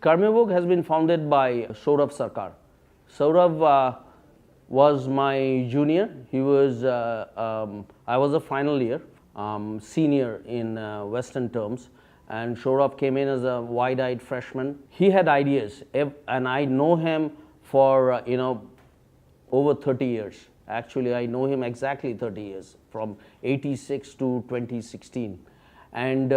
Karmavog has been founded by Saurabh Sarkar. Saurabh was my junior. He was, I was a final year, senior in Western terms, and Saurabh came in as a wide-eyed freshman. He had ideas, and I know him for over 30 years. Actually, I know him exactly 30 years, from 86 to 2016. And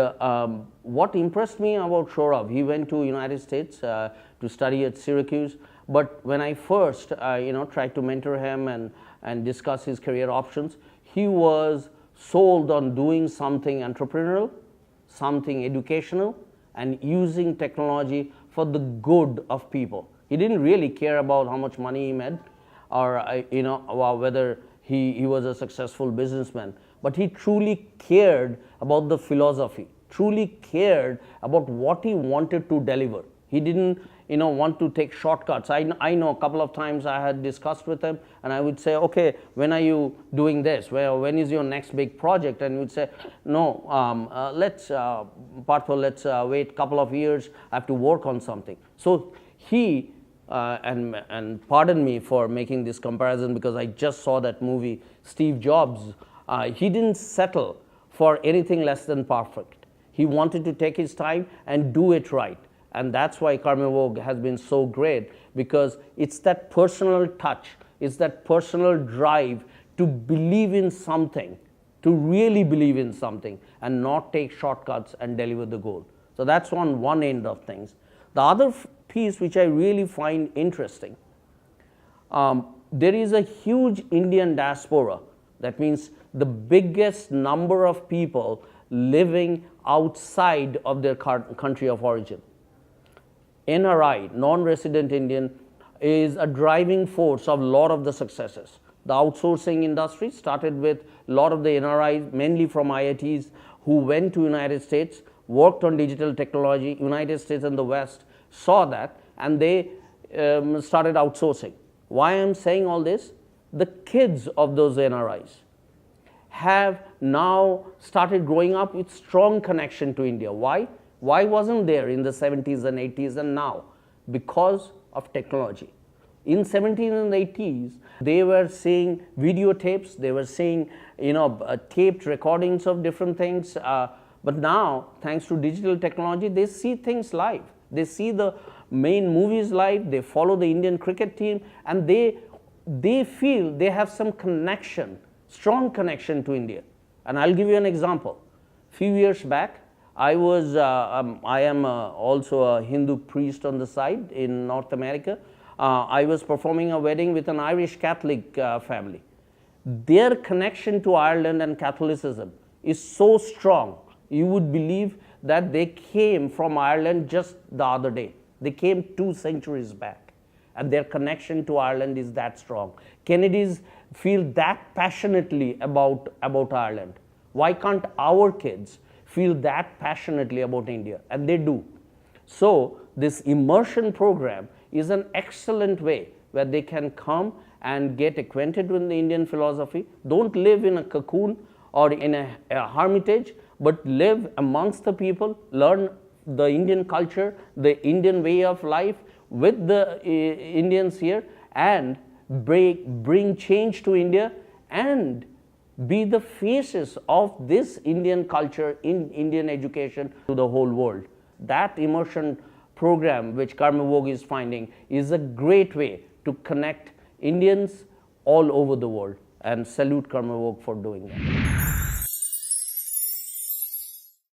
what impressed me about Saurabh, he went to United States to study at Syracuse. But when I first tried to mentor him and discuss his career options, he was sold on doing something entrepreneurial, something educational, and using technology for the good of people. He didn't really care about how much money he made, or whether he was a successful businessman, but he truly cared about the philosophy, truly cared about what he wanted to deliver. He didn't want to take shortcuts. I know a couple of times I had discussed with him, and I would say, okay, when are you doing this? When is your next big project? And he would say, no, Partho, let's wait a couple of years. I have to work on something. So he, and pardon me for making this comparison because I just saw that movie, Steve Jobs, he didn't settle for anything less than perfect. He wanted to take his time and do it right. And that's why Karmavog has been so great, because it's that personal touch, it's that personal drive to believe in something, to really believe in something and not take shortcuts and deliver the goal. So that's on one end of things. The other piece which I really find interesting, there is a huge Indian diaspora. That means the biggest number of people living outside of their country of origin. NRI, non-resident Indian, is a driving force of a lot of the successes. The outsourcing industry started with a lot of the NRIs, mainly from IITs, who went to United States, worked on digital technology. United States and the West saw that, and they started outsourcing. Why I'm saying all this? The kids of those NRIs have now started growing up with strong connection to India. Why? Why wasn't there in the 70s and 80s and now? Because of technology. In 70s and 80s, they were seeing videotapes, they were seeing taped recordings of different things, but now, thanks to digital technology, they see things live. They see the main movies live, they follow the Indian cricket team, and they feel they have some connection, strong connection to India. And I'll give you an example. A few years back, I am also a Hindu priest on the side in North America. I was performing a wedding with an Irish Catholic family. Their connection to Ireland and Catholicism is so strong, you would believe that they came from Ireland just the other day. They came 2 centuries back, and their connection to Ireland is that strong. Kennedys feel that passionately about Ireland. Why can't our kids feel that passionately about India? And they do. So this immersion program is an excellent way where they can come and get acquainted with the Indian philosophy. Don't live in a cocoon or in a hermitage, but live amongst the people, learn the Indian culture, the Indian way of life with the Indians here, and bring change to India and be the faces of this Indian culture in Indian education to the whole world. That immersion program which Karmavog is finding is a great way to connect Indians all over the world, and salute Karmavog for doing that.